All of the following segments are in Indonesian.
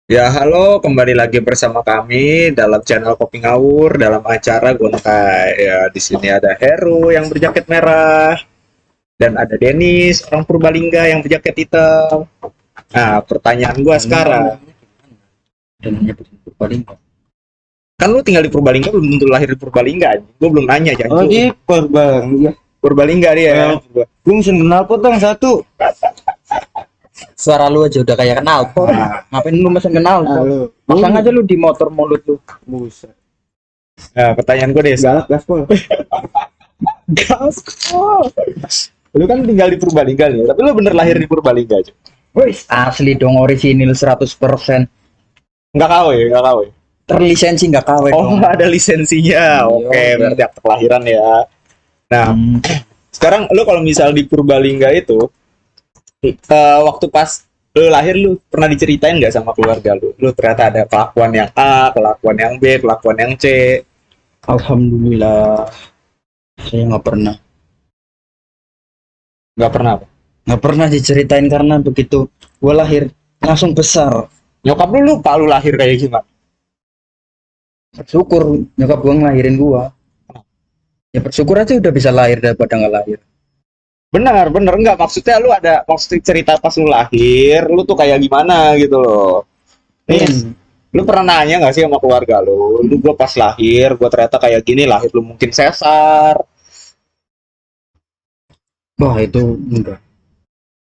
Ya, halo, kembali lagi bersama kami dalam channel Kopi Ngawur dalam acara Gontai. Ya, di sini ada Heru yang berjaket merah dan ada Denis orang Purbalingga yang berjaket hitam. Nah, pertanyaan gua sekarang, Dan nyebutin Purbalingga. kan lu tinggal di Purbalingga belum tentu lahir di Purbalingga. Gua belum nanya, Oh jangan. di Purbalingga. Purbalingga dia. Gue mesti kenal pot dong satu. Suara lu aja udah kayak kenal pot. Ngapain lu mesen kenal pot? Halo. Pasang aja lu di motor mulut lu. Buset. Nah, pertanyaan gua deh. Galak gaspol. Gaspol. Lu kan tinggal di Purbalingga nih, tapi lu bener lahir di Purbalingga aja. Wih, asli dong orisinil 100%. Nggak KW, nggak KW. Terlisensi nggak KW Oh, dong. ada lisensinya. Iya, Oke, iya. berarti akte kelahiran ya. Nah, Hmm. sekarang lu kalau misal di Purbalingga itu, waktu pas lu lahir lu pernah diceritain nggak sama keluarga lu? Lu ternyata ada kelakuan yang A, kelakuan yang B, kelakuan yang C. Alhamdulillah. Saya nggak pernah. Nggak pernah apa? Nggak pernah diceritain karena begitu gue lahir langsung besar. Nyokap lu lupa lu lahir kayak gimana? Bersyukur nyokap gue ngelahirin gue. Ya bersyukur aja udah bisa lahir daripada nggak lahir. Benar, benar nggak? Maksudnya lu ada maksud cerita pas lu lahir, lu tuh kayak gimana gitu loh. Nih, lu pernah nanya nggak sih sama keluarga lu? Lu gua pas lahir, gua ternyata kayak gini, lahir lu mungkin sesar. Wah itu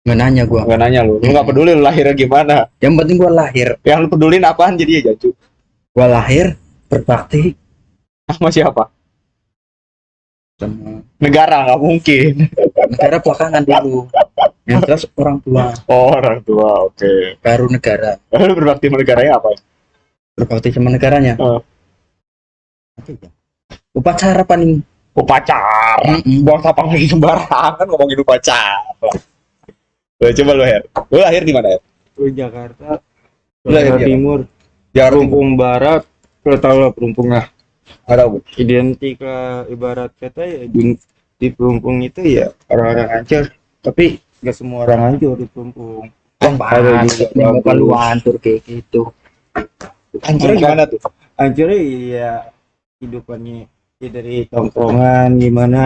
nggak nanya gua. Nggak nanya lu nggak peduli lu lahirnya gimana. Yang penting gua lahir. Yang lu pedulin apaan jadi ya Jacu? Gua lahir berbakti Sama siapa? sama Negara nggak mungkin. negara belakangan dulu. Yang jelas orang tua Oh, orang tua, oke. baru negara. Lu berbakti sama negaranya apa? Berbakti sama negaranya. Oh. Upacara paling. Upacara. Buang sampah lagi sembarangan ngomongin upacara. Coba lu Her. Lu lahir di mana ya? Lu Jakarta. Lu lahir Jakarta di Timur. Jakarta Timur. Perumpung Barat. Lu tau lah perumpung lah. Nggak tahu. Identik lah ibarat kata ya di perumpung itu ya orang-orang hancur. Tapi gak semua orang hancur di perumpung. Apaan? juga Ini muka bagus. lu hancur kayak gitu. Hancurnya gimana tuh? Hancurnya ya hidupannya ya dari tongkrongan gimana.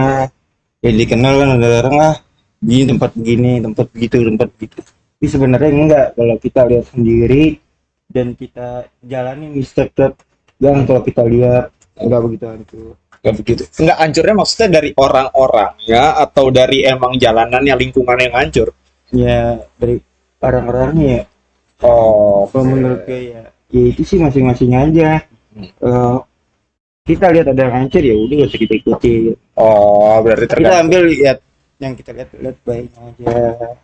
Ya dikenal kan ada orang lah. Di tempat begini, tempat begitu, tempat begitu. Tapi sebenarnya enggak kalau kita lihat sendiri dan kita jalani step-step yang kalau kita lihat enggak begitu hancur. Nggak begitu. Nggak hancurnya maksudnya dari orang-orangnya atau dari emang jalanannya, lingkungan yang hancur? Ya dari orang-orangnya ya. Oh, Kalau menurut gue ya itu sih masing-masing aja. Kalau kita lihat ada yang hancur ya udah gak usah kita ikuti. oh, berarti Kita tergantung. ambil lihat yang kita lihat baiknya aja.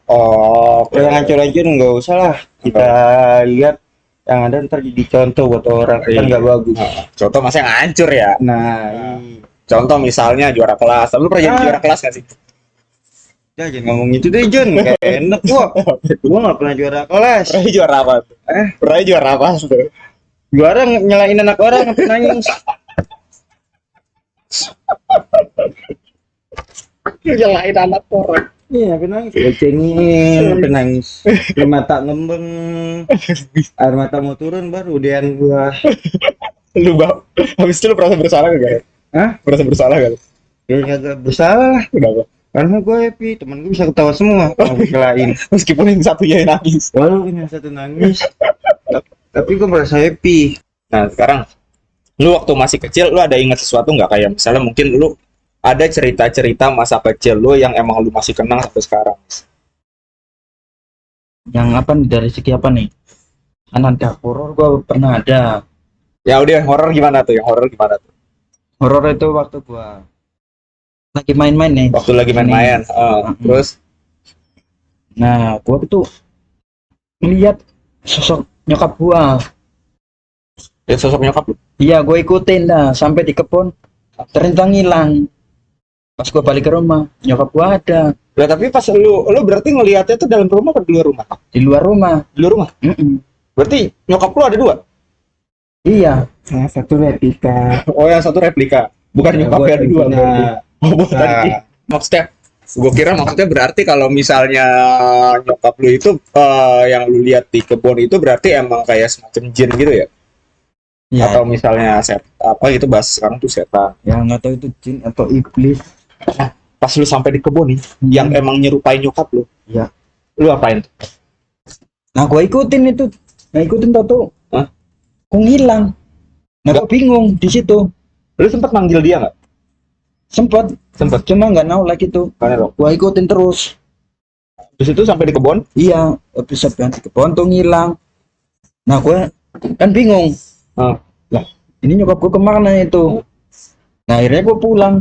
Oh, Kalau yang hancur-hancur nggak usah lah. Kita lihat yang ada ntar jadi contoh buat orang kan nggak bagus. contoh masa yang hancur ya? Nah, Contoh misalnya juara kelas. Lu pernah jadi juara kelas nggak sih? ya jangan ngomong itu deh John, gak enak gua. Gua nggak pernah juara kelas. Pernah juara apa? Pernah juara apa tuh? Juara nyalain anak orang sampai nangis. Nyalain anak orang. Iya, sampai nangis. Cengin, sampai nangis. Air mata ngembeng, air mata mau turun baru udahan gua. Lu habis itu lu merasa bersalah gak? Hah? Merasa bersalah gak? Ya kagak bersalah. Kenapa? Karena gue happy, temen gue bisa ketawa semua. Lain. Meskipun yang satunya yang nangis. Walaupun yang satu nangis, tapi gue merasa happy. Nah, sekarang lu waktu masih kecil lu ada ingat sesuatu nggak, kayak misalnya mungkin lu ada cerita-cerita masa kecil lu yang emang lu masih kenang sampai sekarang? Yang apa nih dari segi apa nih? Ananda horor gua pernah ada. Ya udah, yang horor gimana tuh? Yang horor gimana tuh? Horor itu waktu gua lagi main-main nih. Waktu lagi main-main. Terus Nah, gua tuh ngeliat sosok nyokap gua. ya sosok nyokap lu. Iya, gua ikutin dah sampai di kebun. Ternyata ngilang. Pas gua balik ke rumah, nyokap gua ada Ya tapi pas lu berarti ngelihatnya tuh dalam rumah atau di luar rumah? di luar rumah. Di luar rumah. Berarti nyokap lu ada dua? Iya, Nah, satu replika. Oh, yang satu replika. Bukan nyokap Buat yang ada dua. punya. berarti. Oh, bukan. Nah. Maksudnya Gue kira maksudnya berarti kalau misalnya nyokap lu itu yang lu lihat di kebun itu berarti emang kayak semacam jin gitu ya? Ya, Atau misalnya apa itu bahas sekarang tuh setan. ya nggak tahu itu jin atau iblis. Pas lu sampai di kebun nih, yang emang nyerupai nyokap lu, Ya. lu apain? Nah, gua ikutin itu. Nah, ikutin tau Hah? kok ngilang. Nah, gua bingung di situ. Lu sempat manggil dia nggak? Sempet, cuma nggak know lagi tuh. Karena lo. Gua ikutin terus. Terus itu sampai di kebun? Iya, habis sampai ke pohon tuh ngilang. Nah, gua kan bingung. Ah. Lah, ini nyokap gua kemana itu? Nah, akhirnya gua pulang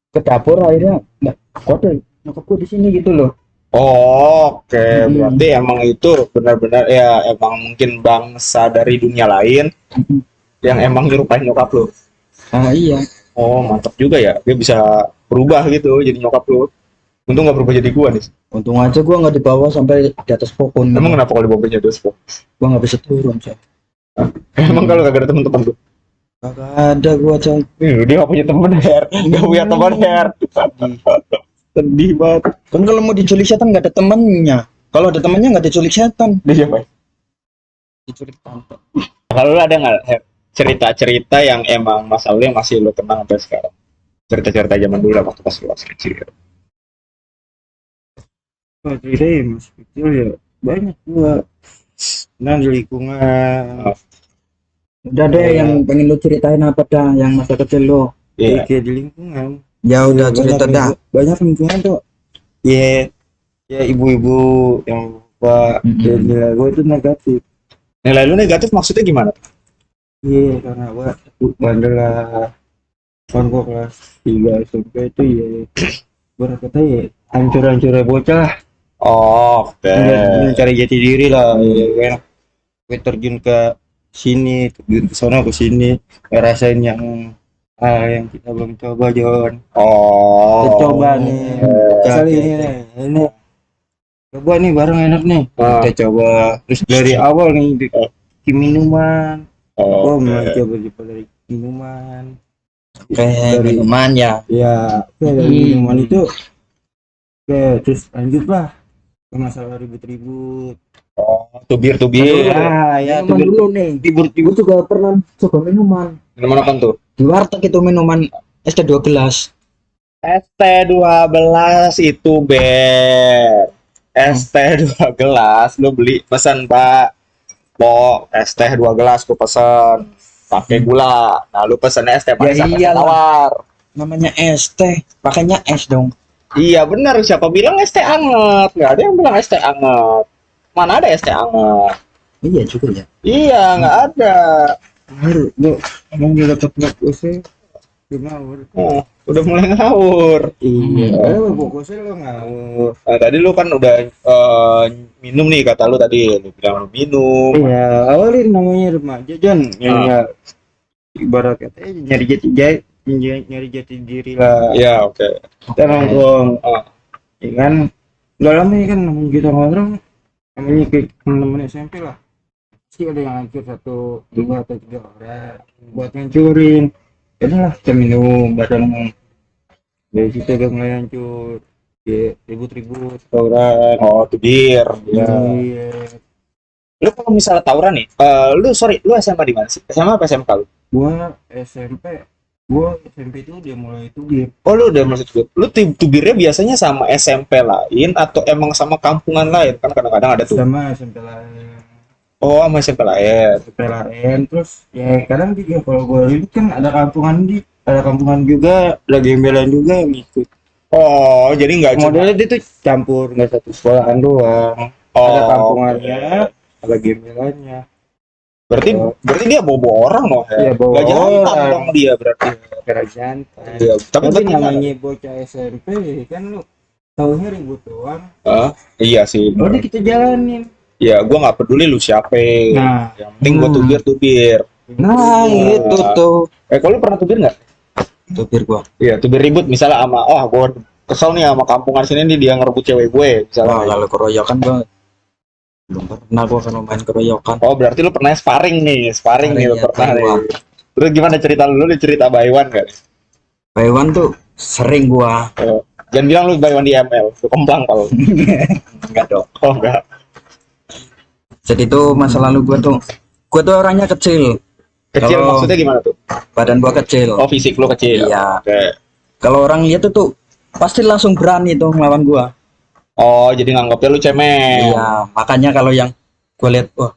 ke dapur akhirnya. Nah, kok ada nyokap gua di sini gitu loh. Oh, oke, Hmm. berarti emang itu benar-benar ya emang mungkin bangsa dari dunia lain yang emang nyerupain nyokap lu. Nah, iya. Oh, mantap juga ya. Dia bisa berubah gitu jadi nyokap lu. Untung nggak berubah jadi gua nih. Untung aja gua nggak dibawa sampai di atas pohon. Emang kenapa kalau dibawa jadi spok? Gua nggak bisa turun, coy. Emang kalau kagak ada teman-teman tuh? Kagak ada gua, coy. Dia nggak punya teman Her. Nggak punya teman Her. Sedih banget. Kan kalau mau diculik setan nggak ada temannya. Kalau ada temannya nggak diculik setan. Dia siapa? Diculik tante. Kalau lu ada nggak Her, cerita-cerita yang emang masalahnya masih lu kenang sampai sekarang? Cerita-cerita zaman dulu lah waktu pas lu masih kecil. Pas ya masih kecil ya banyak gua. Nah di lingkungan Udah deh yang pengen lu ceritain apa dah yang masa kecil lu. Iya. kayak di lingkungan. Ya udah Banyak cerita dah. lingkungan- banyak lingkungan tuh. Ya, ya ibu-ibu yang lupa dan nilai gue itu negatif. Nilai lu negatif maksudnya gimana? Iya, karena gua takut bandel lah. Kan gua kelas 3 SMP itu ya berkata ya hancur-hancurnya bocah. Oh, oke. Mencari jati diri lah ya kan. Gue terjun ke sini, terjun ke sana ke sini, ngerasain yang kita belum coba Jon. Oh. Kita coba nih. Kali ini coba nih bareng enak nih. Ah. Kita coba terus dari awal nih di minuman. Oh, Mulai coba dari minuman. Kayak Dari- minuman ya. Ya, dari minuman itu terus lanjut lah ke masalah ribut-ribut. tubir. Ya, Minuman dulu nih. Gue juga pernah coba minuman. Minuman apa tuh? Di warteg itu minuman ST2 gelas. ST12 itu ber. ST2 gelas lu beli pesan Pak. Po, ST2 gelas gua pesan. Pakai gula. Nah, lu pesannya ST manis Ya apa es iyalah. tawar. Namanya ST, pakainya es dong. Iya benar, siapa bilang ST anget? Nggak ada yang bilang ST anget. Mana ada ST anget? Iya juga ya. Iya, nggak ada. Baru lu emang dia dapat sih ngawur. Oh, udah mulai ngawur. Iya, fokusnya lo ngawur. Nah, tadi lu kan udah minum nih kata lu tadi, lu bilang lu minum. Iya, awalnya namanya remaja Jon. Ya, ibarat katanya nyari jati diri lah. Iya, oke. Kita nongkrong. Ah. Ya kan, udah lama ya kan namanya kita nongkrong. Namanya kayak teman-teman SMP lah. Pasti ada yang hancur 1, 2 atau 3 orang buat ngancurin. Ya udahlah, kita minum bareng. Dari situ udah mulai hancur. Ya, ribut-ribut orang. Oh, itu bir. Iya. Lu kalau misalnya tawuran nih, lu SMA di mana sih? SMA apa SMK lu? Gua SMP itu dia mulai itu dia. Oh, lu udah masuk tubir. Lu tubirnya biasanya sama SMP lain atau emang sama kampungan lain? Kan kadang-kadang ada tuh. Sama SMP lain. Oh, sama SMP lain. SMP lain terus ya kadang juga kalau gua ribut kan ada kampungan juga, ada gembelan juga yang ikut. Oh, jadi nggak cuma. Modelnya dia tuh campur, nggak satu sekolahan doang. Oh, Ada kampungannya, ada gembelannya. berarti dia bawa orang loh. Iya, bawa Gak jantan orang. dong dia berarti. Kira santai. Iya, tapi Tapi gimana? namanya bocah SMP kan lu taunya ribut doang. Iya sih. Udah kita jalanin. Ya, gua nggak peduli lu siapa. Nah, Yang penting gua tubir. Nah, itu tuh. Kalau lu pernah tubir nggak? Tubir gua. Iya, tubir ribut misalnya sama, gua kesel nih sama kampungan sini nih dia ngerebut cewek gue, misalnya. Wah, kalau keroyokan gua belum pernah gua kalau main keroyokan. Oh, berarti lu pernah sparring nih Sparring, lu ya, pernah Taiwan. nih. Terus gimana cerita lu cerita Baiwan kan? Taiwan tuh Sering gua. Jangan bilang lu buy one di ML, lu kembang kalau. Enggak dong. Oh enggak. Jadi tuh masa lalu gua tuh orangnya kecil. Kecil Kalau- maksudnya gimana tuh? Badan gua kecil. Oh, fisik lu kecil. Iya. Oke. Kalau orang lihat tuh pasti langsung berani tuh ngelawan gua. Oh, jadi nganggapnya lu cemen. Iya, makanya kalau yang gua lihat, wah,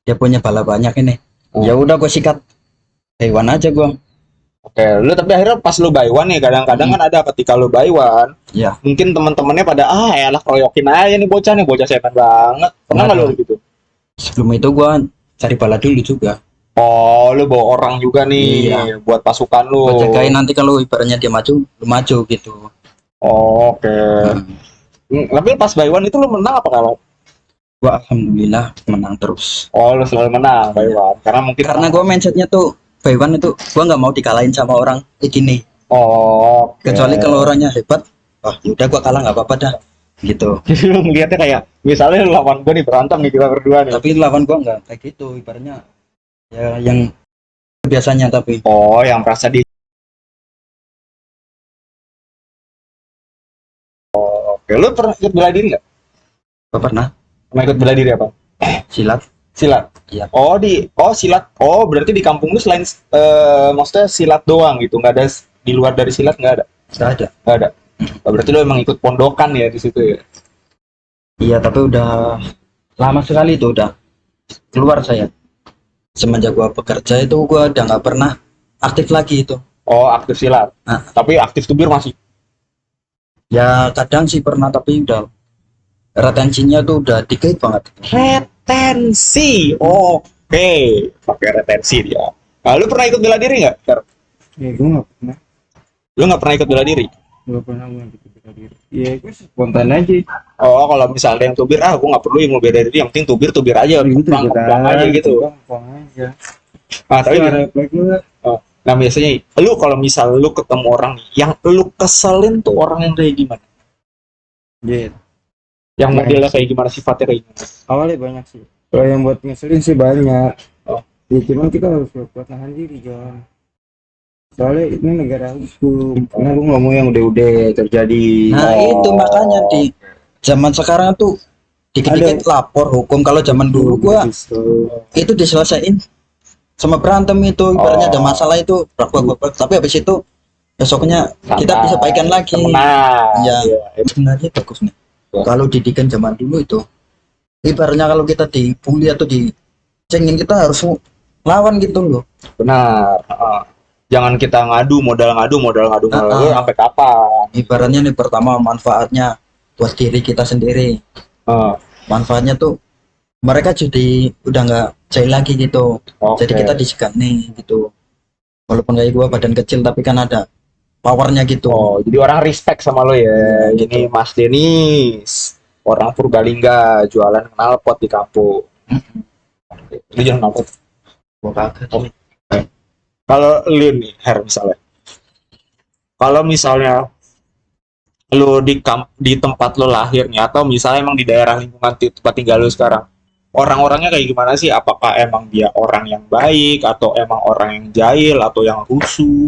dia punya bala banyak ini. Oh. Ya udah gua sikat. Hewan aja gua. Oke, lu tapi akhirnya pas lu buy one nih, kadang-kadang kan ada ketika lu buy one, Ya, mungkin teman-temannya pada elah keroyokin aja nih bocah cemen banget. Pernah nggak lu gitu? sebelum itu gua cari bala dulu juga. Oh, lu bawa orang juga nih Iya. buat pasukan lu. Gua jagain nanti kalau ibaratnya dia maju, lu maju gitu. Oh, oke. Hmm. Tapi pas buy one itu lu menang apa kalah? Gua alhamdulillah menang terus. Oh, lu selalu menang buy one. Karena mungkin Karena gua mindsetnya tuh by one itu gua nggak mau dikalahin sama orang ini. Oh, oke. Kecuali kalau orangnya hebat, wah yaudah gua kalah nggak apa-apa dah. Gitu. Jadi lu ngeliatnya kayak misalnya lu lawan gue nih berantem nih kita berdua nih. Tapi lawan gua nggak kayak gitu. Ibaratnya ya yang biasanya tapi Oh, yang merasa di. Oke, lu pernah ikut bela diri nggak? gua pernah Pernah ikut bela diri apa? silat. Silat. Iya. Oh silat. Oh berarti di kampung lu selain maksudnya silat doang gitu, nggak ada di luar dari silat nggak ada? Nggak ada. Nggak ada. Oh, berarti lu emang ikut pondokan ya di situ ya? Iya, tapi udah lama sekali itu udah keluar saya. Semenjak gua bekerja itu gua udah nggak pernah aktif lagi itu. Oh aktif silat. Nah. Tapi aktif tubir masih. Ya kadang sih pernah tapi udah retensinya tuh udah dikit banget. Retensi. Oke. Pakai retensi dia. Nah, lu pernah ikut bela diri nggak? Fer? Ya gue nggak pernah. Lu nggak pernah ikut bela diri? Nggak pernah gue ikut bela diri. Ya gue spontan aja. Oh kalau misalnya yang tubir, gue nggak perlu ilmu bela diri, yang penting tubir aja, kembang aja gitu. Kembang aja. Ah tapi Ada lagi nggak? nah biasanya lu kalau misal lu ketemu orang nih, yang lu keselin tuh orang yang kayak gimana? Iya. Yang Nah. modelnya kayak gimana, sifatnya kayak gimana? Awalnya banyak sih. Kalau yang buat ngeselin sih banyak. Oh. Ya cuman kita harus kuat nahan diri John. Soalnya ini negara hukum. Karena gue nggak mau yang udah terjadi. Nah Oh. itu makanya di zaman sekarang tuh dikit-dikit lapor hukum. Kalau zaman dulu gua itu diselesaikan sama berantem itu. Ibaratnya ada masalah itu brak. Tapi habis itu besoknya kita bisa baikan lagi. Temenan. Iya. Iya. Sebenarnya bagus nih. Ya. Kalau didikan zaman dulu itu ibaratnya kalau kita dibully atau dicengin kita harus lawan gitu loh. Benar. Jangan kita modal ngadu sampai kapan? Ibaratnya nih pertama manfaatnya buat diri kita sendiri. Ah, Manfaatnya tuh mereka jadi udah nggak jahil lagi gitu. oke. Jadi kita disekat nih gitu. Walaupun kayak gua badan kecil tapi kan ada powernya gitu. Oh, jadi orang respect sama lo ya. Gitu. Ini Mas Denis, orang Purbalingga, jualan knalpot di kampung. Lu jangan knalpot. Gua kaget. Oh. Kalau lu nih, misalnya. Kalau misalnya lu di tempat lu lahir nih, atau misalnya emang di daerah lingkungan tempat tinggal lu sekarang, orang-orangnya kayak gimana sih? Apakah emang dia orang yang baik, atau emang orang yang jahil, atau yang rusuh?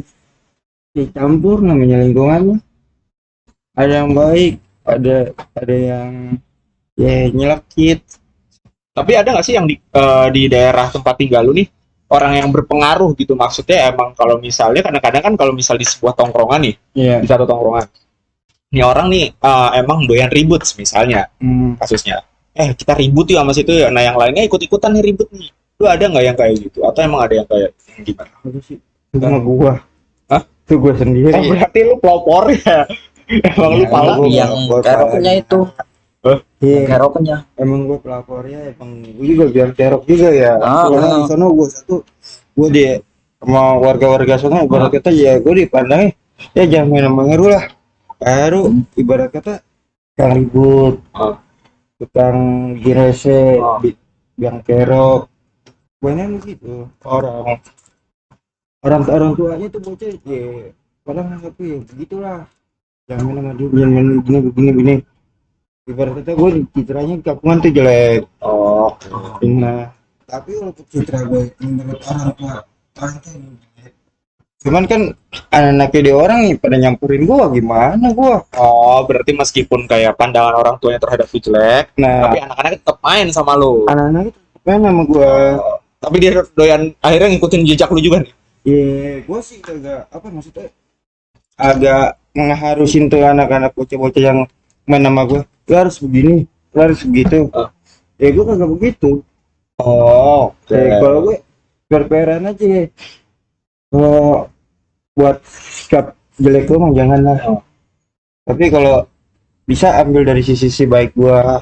Dicampur namanya lingkungannya. Ada yang baik, ada yang ya nyelekit. Tapi ada nggak sih yang di daerah tempat tinggal lu nih, orang yang berpengaruh gitu? Maksudnya emang kalau misalnya kadang-kadang kan kalau misal di sebuah tongkrongan nih, Iya. di satu tongkrongan, nih orang nih emang doyan ribut misalnya kasusnya. Kita ribut yuk sama situ ya. Nah yang lainnya ikut-ikutan nih ribut nih. Lu ada nggak yang kayak gitu? Atau emang ada yang kayak gimana? Itu sih. Itu sama gua. Hah? Itu gua sendiri. Oh berarti lu pelopor ya? Emang lu Iya, pala? gua Yang pelopor keroknya parahnya. itu, Iya. keroknya. Emang gua pelapornya, emang gua juga biar terok juga ya. Ah, Soalnya ah. di sana gua gua di sama warga-warga sana ibarat kata ya gua dipandangnya ya jangan main sama ngeru lah. Baru ibarat kata yang ribut, Ah. tukang girese, Ah. yang kerok, banyak gitu orang tuanya tuh bocah ya kadang nganggap ya begitulah, jangan main sama dia, jangan main begini ibarat kata gue citranya di kampungan tuh jelek. Oh, Nah tapi walaupun citra gue menurut orang tua yang jelek, Cuman kan anak-anaknya dia orang nih pada nyampurin gua, gimana gua? Oh, berarti meskipun kayak pandangan orang tuanya terhadap lu jelek, Nah, tapi anak-anak tetap main sama lu. anak-anak itu kan sama gua. Tapi dia doyan akhirnya ngikutin jejak lu juga nih. Iya, gua sih agak apa maksudnya agak ngeharusin tuh anak-anak bocah-bocah yang main sama gua. Lu harus begini, lu harus begitu. Ya gua kagak begitu. Oh, Kalau gue fair-fairan aja. Kalau buat sikap jelek lu mah janganlah. Tapi kalau bisa ambil dari sisi baik gua.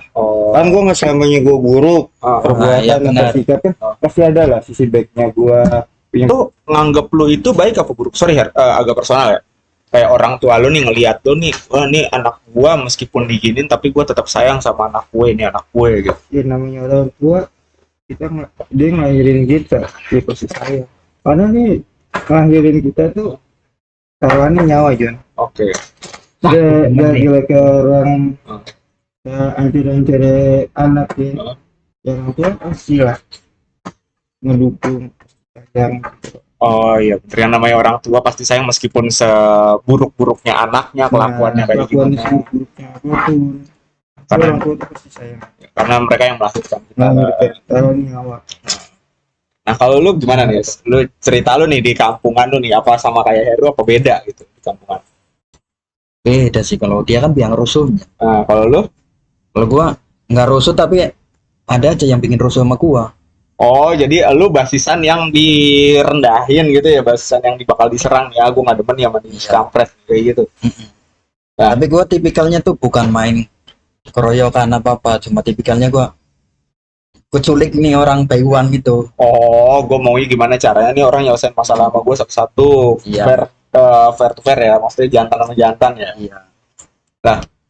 Kan gua nggak selamanya gua buruk. Perbuatan iya, atau benar. sikapnya pasti ada lah sisi baiknya gua. Itu nganggep lu itu baik apa buruk? Sorry, agak personal ya. Kayak orang tua lu nih ngelihat lu nih, wah nih anak gua meskipun diginin tapi gua tetap sayang sama anak gue, ini anak gue gitu. Ya namanya orang tua, dia ngelahirin kita, dia pasti sayang. Karena nih ngelahirin kita tuh taruhannya nyawa, Jon. Oke. Gak gila ke orang Hmm. hancur-hancur anak ya. Yang tua pasti lah ngedukung sayang. Oh iya, bener. Yang namanya orang tua pasti sayang meskipun seburuk-buruknya anaknya, kelakuannya kayak Kelakuan gimana. buruknya apapun. Karena Orang tua tuh pasti sayang. karena mereka yang melahirkan kita. Nah, mereka taruh nyawa. Nah, kalau lu gimana nih? Lu cerita lu nih di kampungan lu nih, apa sama kayak Heru apa beda gitu di kampungan? Beda sih, kalau dia kan biang rusuhnya. Nah, kalau lu? Kalau gua nggak rusuh, tapi ada aja yang bikin rusuh sama gua. Oh, jadi lu basisan yang direndahin gitu ya, basisan yang bakal diserang ya. Gue nggak demen ya sama di Iya. kampret kayak gitu. Nah. Tapi gua tipikalnya tuh bukan main keroyokan apa-apa, cuma tipikalnya gua culik nih orang Taiwan gitu. Oh, gue maunya gimana caranya nih orang nyelesain masalah sama gue satu-satu. Iya. Fair to fair ya, maksudnya jantan sama jantan ya. Iya.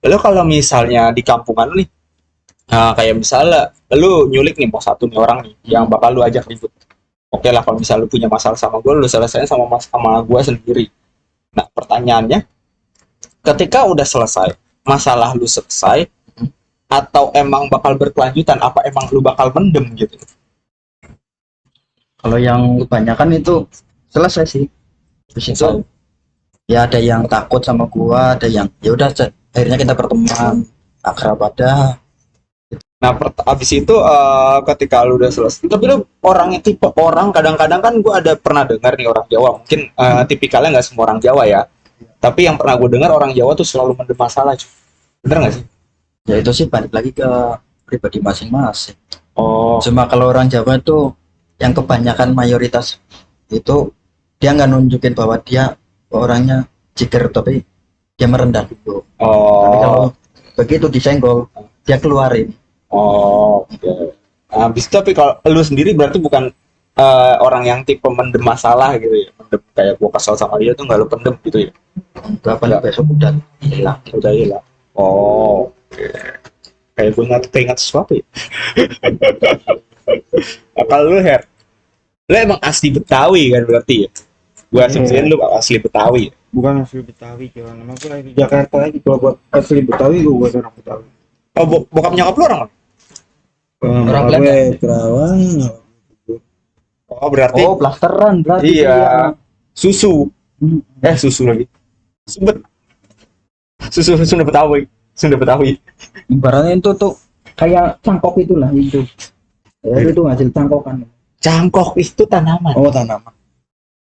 Lu kalau misalnya di kampungan lu nih, nah, kayak misalnya lu nyulik nih mau satu nih orang nih yang bakal lu ajak ribut. Oke lah, kalau misalnya lu punya masalah sama gue, lu selesaiin sama gue sendiri. Nah, pertanyaannya, ketika udah selesai, masalah lu selesai, atau emang bakal berkelanjutan, apa emang lu bakal mendem gitu? Kalau yang kebanyakan itu selesai sih. Habis itu ya ada yang takut sama gua, ada yang ya udah akhirnya kita berteman, akrab ada. Nah, abis itu ketika lu udah selesai, tapi lu orangnya tipe orang, kadang-kadang kan gue ada pernah dengar nih orang Jawa, mungkin tipikalnya nggak semua orang Jawa ya, tapi yang pernah gue dengar orang Jawa tuh selalu mendem masalah, cuy. Bener nggak sih? Ya itu sih balik lagi ke pribadi masing-masing. Oh, Cuma kalau orang Jawa itu yang kebanyakan mayoritas itu dia nggak nunjukin bahwa dia orangnya jiger, tapi dia merendah dulu. Tapi kalau oh, begitu disenggol, dia keluarin. oh, oke. Nah, abis itu tapi kalau lu sendiri berarti bukan orang yang tipe mendem masalah gitu ya, mendem kayak gue kesel sama dia tuh nggak lu pendem gitu ya, Kapan besok udah hilang. udah hilang. Oh, oke. Kayak gue keinget sesuatu ya. Nah, kalau lu Her, lu emang asli Betawi kan berarti ya? Gue asumsiin lu asli Betawi. Bukan asli Betawi, Jon. Nama gue lahir di Jakarta aja. Kalau buat asli Betawi, gue bukan orang Betawi. Oh, bokap nyokap lu orang mana? Orang gue Belanda. Kerawang. Oh, berarti Oh, blasteran berarti. iya. dia. Susu. Susu lagi. Subet. Susu Sunda Betawi. Sunda Betawi. Ibaratnya itu tuh kayak cangkok itulah itu. Ya, itu hasil cangkokan. Cangkok itu tanaman. Oh, tanaman.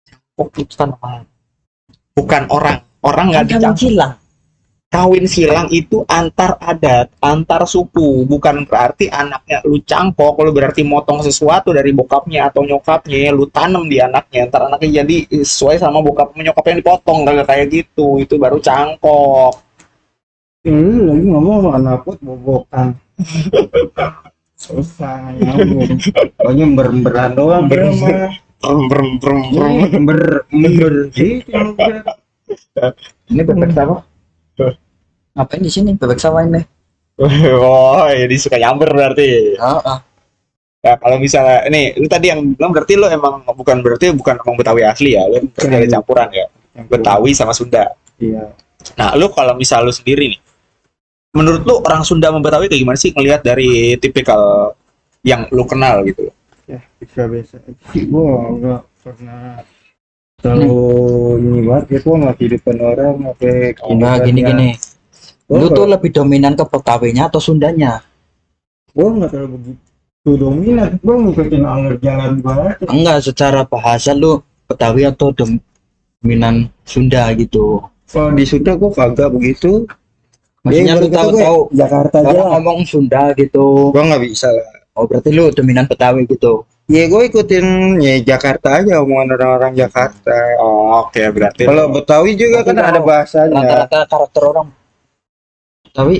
Cangkok itu tanaman. Bukan orang. Orang nggak dicangkok. Silang. Kawin silang itu antar adat, antar suku, bukan berarti anaknya lu cangkok, lu berarti motong sesuatu dari bokapnya atau nyokapnya, lu tanam di anaknya, ntar anaknya jadi sesuai sama bokap nyokapnya yang dipotong, kagak kayak gitu, itu baru cangkok. Ini lagi ngomong knalpot bobokan. Susah nyambung. Pokoknya ember-emberan doang. Ember- mah. Brem, brem, brem. Ember gitu. Ini bebek sawah. Ngapain di sini bebek sawah ini? Oh, jadi suka nyamber berarti. Ah. Ya, kalau misalnya ini lu tadi yang bilang berarti lu emang bukan emang Betawi asli ya, lu berarti ada campuran ya, Betawi sama Sunda. Iya. Nah, lu kalau misal lu sendiri nih, menurut lu orang Sunda sama Betawi kayak gimana sih ngelihat dari tipikal yang lu kenal gitu? Ya bisa-bisa sih. Gue nggak pernah Kalau ini banget gitu nggak kehidupan orang pakai Enggak gini-gini. Oh, Lu tuh lebih dominan ke Betawinya atau Sundanya? gua nggak terlalu begitu dominan, gua ngikutin alur jalan gua aja. Enggak, secara bahasa lu Betawi atau dominan Sunda gitu. Kalau di Sunda gua kagak begitu. Maksudnya lu ibarat kata gue tahu-tahu Jakarta aja orang lah. ngomong Sunda gitu. Gua nggak bisa lah. Oh, berarti lu dominan Betawi gitu. Ya gue ikutin ya Jakarta aja omongan orang-orang Jakarta. Oh, oke, berarti Kalau Betawi juga Tapi kan ada kalau bahasanya. Rata-rata karakter orang Betawi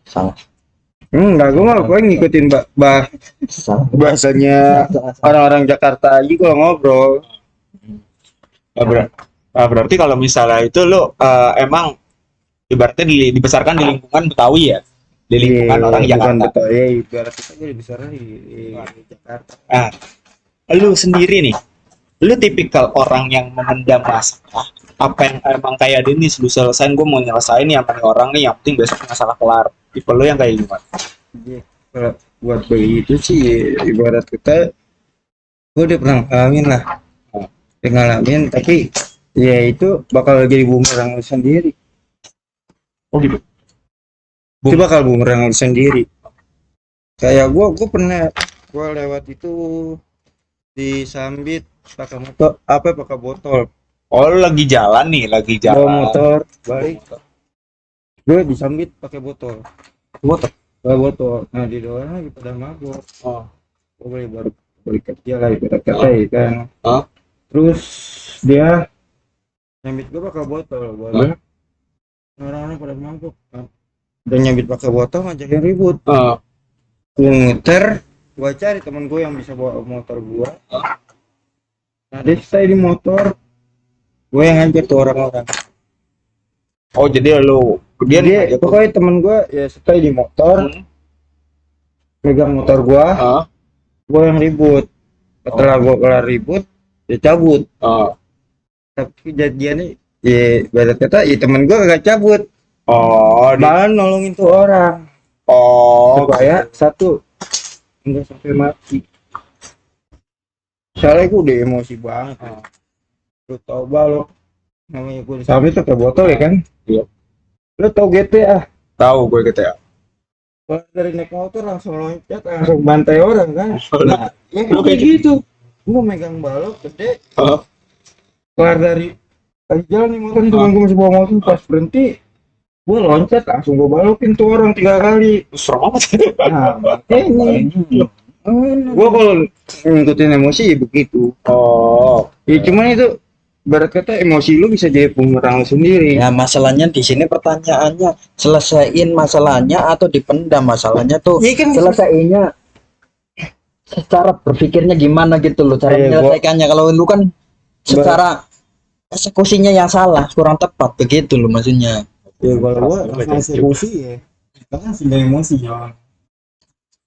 salah. Enggak, gue ngikutin Salah. bahasanya orang-orang Jakarta aja kalau ngobrol. ah, berarti kalau misalnya itu lu emang ibaratnya dibesarkan di lingkungan Betawi ya, di lingkungan Iya, orang bukan Jakarta. Betawi. Ya, ibarat kita jadi besar di Jakarta. Nah, lu sendiri nih, lu tipikal orang yang memendam masalah apa yang emang kayak Denis, lu selesain, gue mau nyelesain nih sama nih orang nih, yang penting besok masalah kelar. Tipe lu yang kayak gimana? Iya, kalau buat begitu sih ibarat kita gue udah pernah ngalamin lah. Ngalamin tapi ya itu bakal jadi bumerang lu sendiri. Oh gitu. Itu bakal bumerang lu sendiri. Kayak gue pernah gue lewat itu di Sambit pakai motor pakai botol Oh, lu lagi jalan nih, lagi bawa jalan. motor balik gue disambit pakai botol bawa botol. Nah di luar lagi pada mabuk. Oh. Gue baru balik kerja lah ibarat kata ya kan. Hah? Terus dia nyambit gue pakai botol boleh. Orang-orang pada mabuk kan. Dan nyambit pakai botol ngajakin ribut. Gue muter, gue cari teman gue yang bisa bawa motor gue. Nah dia stay di motor, gue yang ngajak tuh orang-orang. Oh, jadi lu dia Jadi pokoknya temen gue ya stay di motor, pegang motor gue Hah? yang ribut. Setelah gue kelar ribut, dia cabut. Tapi kejadiannya ya ibarat kata ya temen gue gak cabut, Oh, malah nolongin tuh orang supaya satu enggak sampai mati. Soalnya gue udah emosi banget. Lu tau balok namanya gue sampai tuh ke botol ya kan. Iya. Lu tau GTA, tahu gue gitu ya. kalau dari naik motor langsung loncat langsung bantai orang kan. Nah, Ya kayak gitu. Gue megang balok gede, keluar dari lagi jalan nih motor, temen gue masih bawa motor, pas berhenti gue loncat langsung gue balokin tuh orang 3 kali. serem amat. Nah makanya gue kalau ngikutin emosi ya begitu. Ya cuman itu barat kata emosi lu bisa jadi bumerang lu sendiri. Ya masalahnya di sini pertanyaannya selesaiin masalahnya atau dipendam masalahnya tuh. Iya kan? Selesaiinnya secara berpikirnya gimana gitu loh, cara Iya, menyelesaikannya. Kalau lu kan secara eksekusinya yang salah, kurang tepat begitu loh maksudnya. Ya kalau gue emosi ya kita kan sudah emosi ya.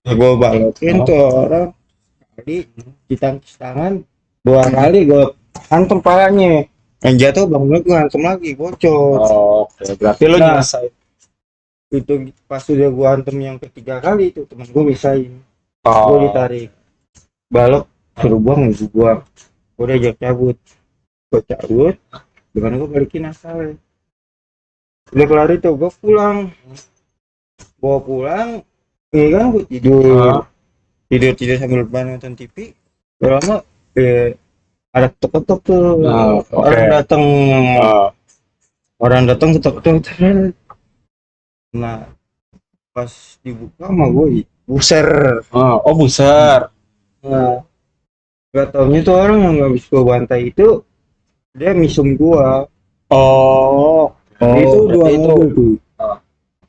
Ya gue balokin tuh orang kali ditangkis tangan 2 kali gue hantam palanya, yang jatuh bangun gue hantam lagi bocor. Oke, berarti lu Nah. nyelesain. Itu pas udah gue hantam yang ketiga kali itu teman gue bisain. Gue ditarik balok suruh buang, gue diajak cabut, gue cabut dengan gue balikin asal. Udah kelar itu gue pulang, ya kan gue tidur sambil nonton TV. Lama ada ketok-ketok tuh. Orang datang ketok-ketok. Nah pas dibuka sama gue buser. Buser. Nah gak taunya tuh orang yang gak bisa gue bantai itu dia misum gua. Itu 2 berarti mobil tuh.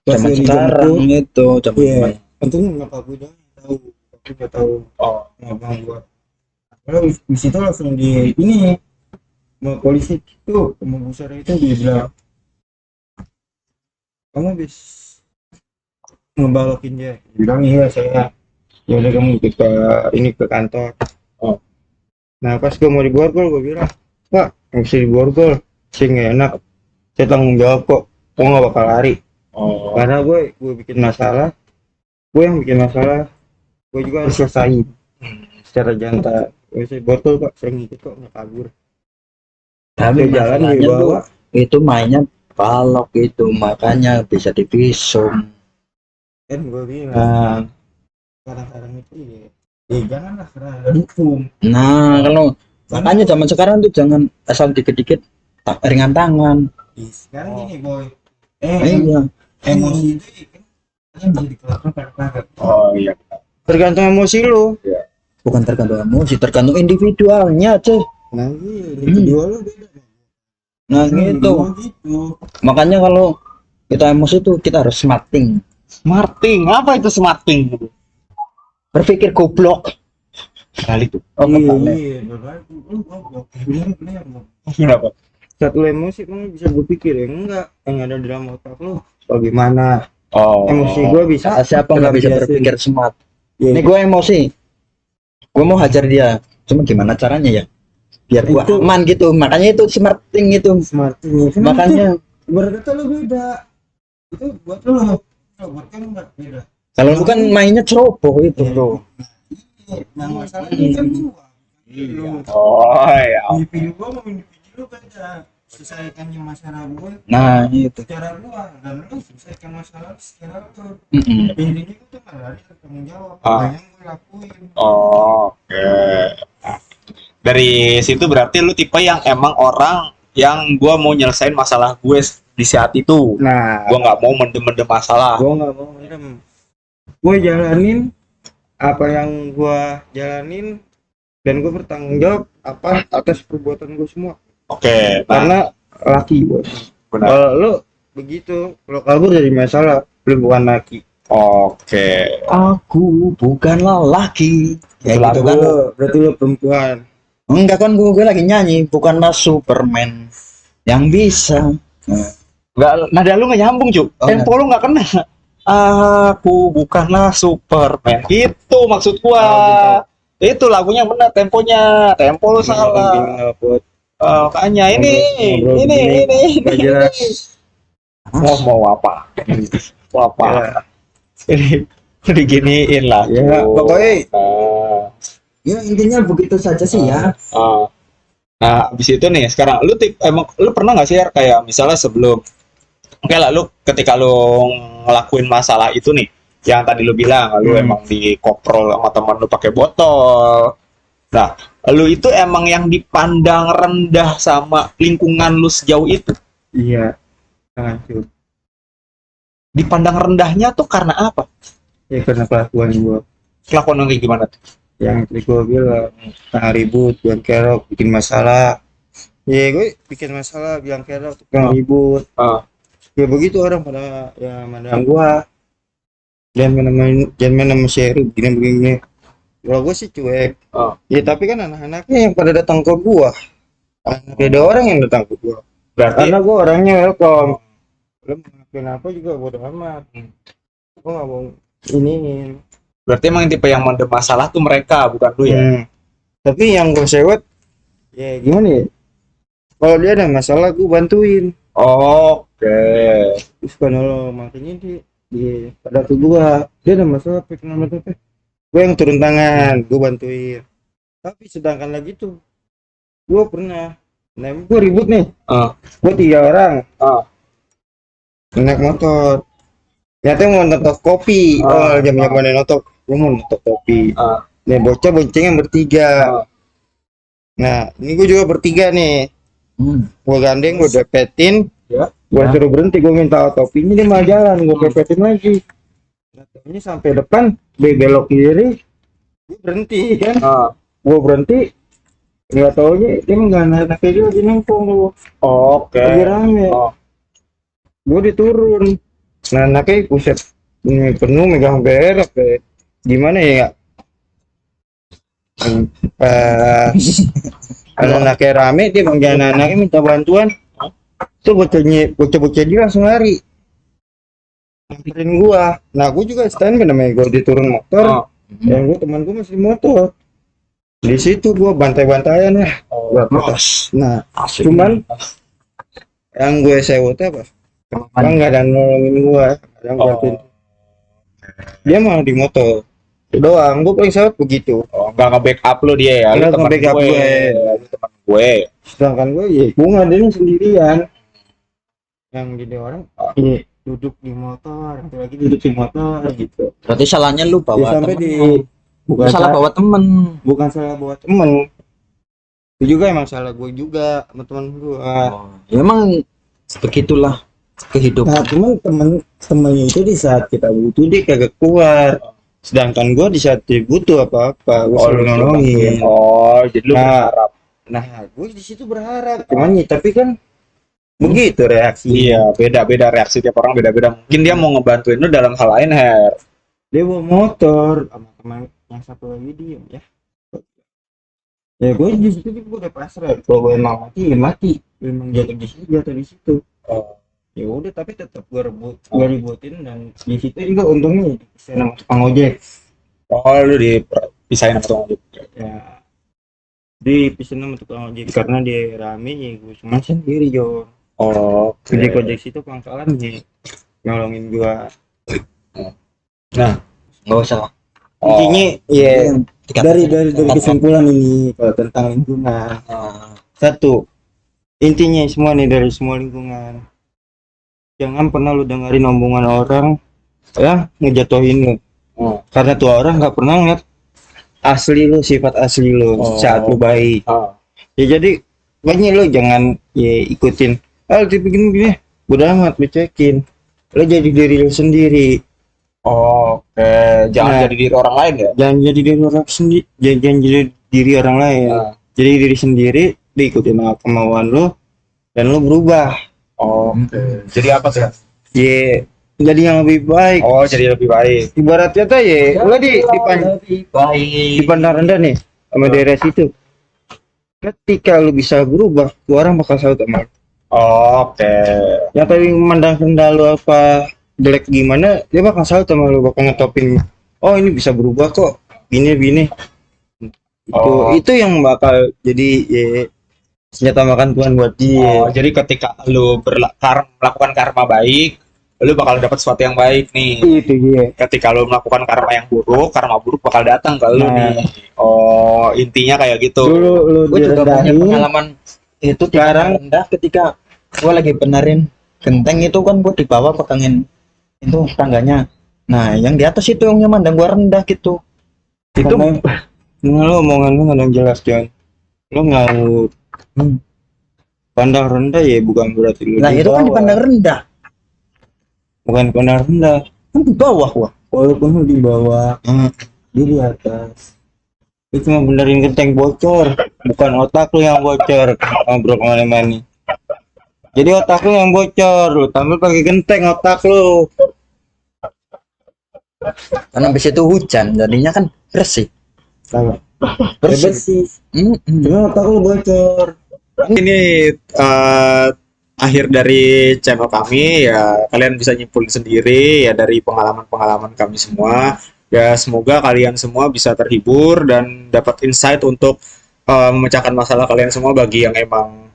Zaman sekarang itu zaman Iya. Untungnya nyokap gue doang yang tahu. Tapi gak tahu ngomong gua. Kalau di situ langsung di ini sama polisi itu, sama busar itu dia bilang kamu habis ngebalokin dia. Dia bilang iya saya. Ya udah kamu ikut ke kantor. Nah pas gue mau diborgol gue bilang Pak nggak bisa diborgol, sih nggak enak, saya tanggung jawab kok, gue nggak bakal lari. Karena gue bikin masalah, gue yang bikin masalah, gue juga harus selesaiin secara jantan. Gue sih botol Pak, saya ngikut kok, nggak kabur. Tapi Ke jalan masalahnya tuh dibawa. itu mainnya balok itu, makanya bisa divisum. Kan gue bilang sekarang itu ya janganlah serah hukum. Nah, kalau makanya zaman sekarang tuh jangan asal dikit-dikit ringan tangan. Sekarang gini boy, Iya, emosi itu kan bisa dikelola. Oh iya. Tergantung emosi lu. bukan tergantung emosi, tergantung individualnya, Ceh. Nah iya, individual lu beda. Nah, gitu. Gitu. Makanya kalau kita emosi tuh kita harus smarting. Smarting, apa itu smarting? Berpikir goblok. Kali tuh. Oh, Iya, kebalik. iya, lu goblok. Bener. Kenapa? Saat lu emosi kamu bisa berpikir ya enggak yang ada di dalam otak lu bagaimana. Oh. Emosi gua bisa Siapa nggak bisa terlampiasin. berpikir smart? Ya, Ini gue emosi, gue mau hajar dia, cuma gimana caranya ya? Biar gue Itu- aman gitu. Makanya itu smarting itu. smarting. Makanya berkata lu beda. Itu buat lu. Kalau buat kamu enggak beda. kalau lu kan mainnya ceroboh itu Iya. bro. Yang masalahnya kan gua. Oh ya. Individu gua mau individu lu beda. Selesaikannya masalah gua Nah itu. secara gua dan lu selesaikan masalah lu secara lu. Mm-mm. Intinya itu kan lari ke tanggung jawab. Ah. Apa yang gua lakuin. Oke. Dari situ berarti lu tipe yang emang orang yang gua mau nyelesain masalah gue di saat itu. Nah, Gua nggak mau mendem-mendem masalah. gua nggak mau merem. Gua jalanin apa yang gua jalanin dan gua bertanggung jawab apa atas perbuatan gua semua. Oke. Nah, Karena laki gua. benar. Kalau lu begitu, lu kabur dari masalah, lu bukan laki. Oke. Aku bukanlah laki. Ya Itu gitu lagu. kan. Berarti lu perempuan. Enggak kan gue lagi nyanyi, bukanlah Superman yang bisa. Nah, Nggak, nada lu nggak nyambung, Cuk. Oh, Tempo lu nggak kena. Aku bukanlah Superman. Itu maksud gua. Itu lagunya benar, temponya. Tempo lu salah. Makanya ini, Ngobrol begini, ini. nggak jelas. Mau apa? Mau apa? Ini diginiin lah. Ya, pokoknya ya intinya begitu saja sih ya. Nah, habis itu nih sekarang emang lu pernah nggak sih kayak misalnya sebelum oke lah lu ketika lu ngelakuin masalah itu nih yang tadi lu bilang lu emang dikoprol sama teman lu pakai botol. Nah, lu itu emang yang dipandang rendah sama lingkungan lu sejauh itu. Iya, hancur. Dipandang rendahnya tuh karena apa? Ya karena kelakuan gua. Kelakuan lu kayak gimana tuh? Yang tadi gua bilang, tengah ribut, biang kerok, bikin masalah. Ya gue bikin masalah, biang kerok, tukang ribut. Ya begitu orang pada ya mandang gua. Jangan main sama Sherry, begini. Kalau gua sih cuek. Ya tapi kan anak-anaknya yang pada datang ke gua. Ada orang yang datang ke gua. Berarti Karena gua orangnya welcome. Lu mau ngelakuin apa juga bodo amat. Gua nggak mau iniin. berarti emang tipe yang mendem masalah tuh mereka bukan lu ya? Tapi yang gue sewot, ya gimana ya? Kalau dia ada masalah, gue bantuin. Oke. Terus kalau makanya dia pada ke gua, dia ada masalah, kenapa tuh? Gue yang turun tangan, gue bantuin. Tapi sedangkan lagi tuh, gue pernah, nah gue ribut nih, gue 3 orang, naik motor. Ternyata mau notok kopi, jam-jaman notok, gue mau notok kopi. Nih bocah boncengnya bertiga. Nah, ini gue juga bertiga nih. Gue gandeng, gue depetin, gue suruh berhenti, gue minta topinya, dia malah jalan, gue pepetin lagi. Nah, ini sampai depan, dia belok kiri, gue berhenti kan, gue berhenti, nggak taunya dia nggak naik juga lagi nongkrong lu. Oke. Lagi rame, gue diturun. Nah, anaknya buset, ini penuh megang berak, gimana ya? Kalau anaknya rame, dia manggil anaknya minta bantuan. Tuh bocah-bocah dia langsung lari. Nyamperin gua. Nah, gua juga stand namanya gua diturun motor. Yang gua teman gua masih motor. Di situ gua bantai-bantaian lah. Nah, cuman yang gue sewot apa? Bang nggak ada nolongin gua, ada yang bantuin. Dia malah di motor. Itu doang, gua paling sewot begitu. Nggak nge-backup lu dia ya? Nggak Lu teman nge-backup gue. Lu teman gue. sedangkan gue ya gue ngadain sendirian. Yang jadi orang ya, duduk di motor, satu lagi duduk di motor gitu. Berarti salahnya lu Ya, bawa sampai temen di lu. bukan Salah bawa temen. bukan salah bawa temen, itu juga emang salah gue juga sama teman gue. Ya emang begitulah kehidupan. Nah cuman temennya itu di saat kita butuh dia kagak keluar, sedangkan gue di saat dia butuh apa-apa gue selalu nolongin. Oh, jadi lu Nah, berharap. Nah gue di situ berharap, cuman ya tapi kan begitu reaksi. Iya, beda-beda reaksi tiap orang beda-beda. Mungkin dia mau ngebantuin lu dalam hal lain, Her. Dia bawa motor sama teman yang satu lagi diem ya. Ya gue di situ gue udah pasrah. Kalau gue emang mati ya mati. Memang jatuh di situ. Oh. Ya udah tapi tetap gue ributin dan di situ juga untungnya bisa nama tukang ojek. Oh, lu dipisahin sama tukang ojek. Ya dipisahin sama tukang ojek karena dia rame ya gue cuma sendiri Jon. Oh, Ojek situ pangkalan ya nolongin gue. Nah, Nggak usah lah. Intinya ya dari Dikatakan. kesimpulan ini kalau tentang lingkungan. Ah, Satu, intinya semua nih dari semua lingkungan. Jangan pernah lu dengerin omongan orang ya ngejatuhin lu. Karena tuh orang nggak pernah ngeliat asli lu, sifat asli lu saat lu baik. Ya jadi banyak lu jangan ya ikutin. Begini, udah amat lu cekin. Lu jadi diri lu sendiri. oke. Jangan Nah. jadi diri orang lain ya. Jangan jadi diri orang sendiri. Jangan jadi diri orang lain. Jadi diri sendiri, diikutin kemauan lu dan lu berubah. Oke. Jadi apa tuh? Ya jadi yang lebih baik. Oh, jadi lebih baik. Ibaratnya tuh ya lu baik. dipandang rendah nih sama daerah situ. Ketika lu bisa berubah, lu orang bakal salut sama lu. Oke. Yang tadi memandang rendah lu apa jelek gimana, dia bakal salut sama lu, bakal ngetopin. Oh ini bisa berubah kok, gini. Itu yang bakal jadi ya, senjata makan Tuhan buat dia. Oh, jadi ketika lu melakukan karma baik, lu bakal dapat sesuatu yang baik nih. Itu dia. Ketika lu melakukan karma karma buruk bakal datang ke lu Nah. nih. Oh, intinya kayak gitu. Dulu lu Gue juga punya direndahin, pengalaman itu di Sekarang- rendah ketika gue lagi benerin genteng itu kan gue di bawah pegangin itu tangganya. Nah yang di atas itu yang mandang gue rendah gitu. Itu Nah, lu omongan lu nggak ada yang jelas John. Lu ngawur. Hmm. Pandang rendah ya bukan berarti lu nah di itu kan bawah. dipandang rendah. Bukan pandang rendah. Kan di bawah gua. Walaupun lu di bawah, dia di atas. Itu cuma benerin genteng bocor, bukan otak lu yang bocor. Ngobrol kemana-mana. Jadi otak lu yang bocor, lu tampil pakai genteng otak lu. Karena habis itu hujan jadinya kan bersih. Sama. Bersih. Bersih. Mm-mm. Cuma otak lu bocor. Ini akhir dari channel kami ya, kalian bisa nyimpulin sendiri ya dari pengalaman-pengalaman kami semua. Ya semoga kalian semua bisa terhibur dan dapat insight untuk memecahkan masalah kalian semua bagi yang emang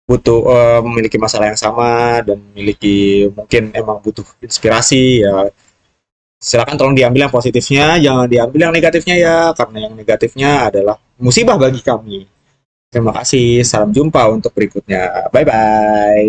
butuh memiliki masalah yang sama dan memiliki mungkin emang butuh inspirasi ya. Silakan tolong diambil yang positifnya, jangan diambil yang negatifnya ya, karena yang negatifnya adalah musibah bagi kami. Terima kasih, salam jumpa untuk berikutnya. Bye bye.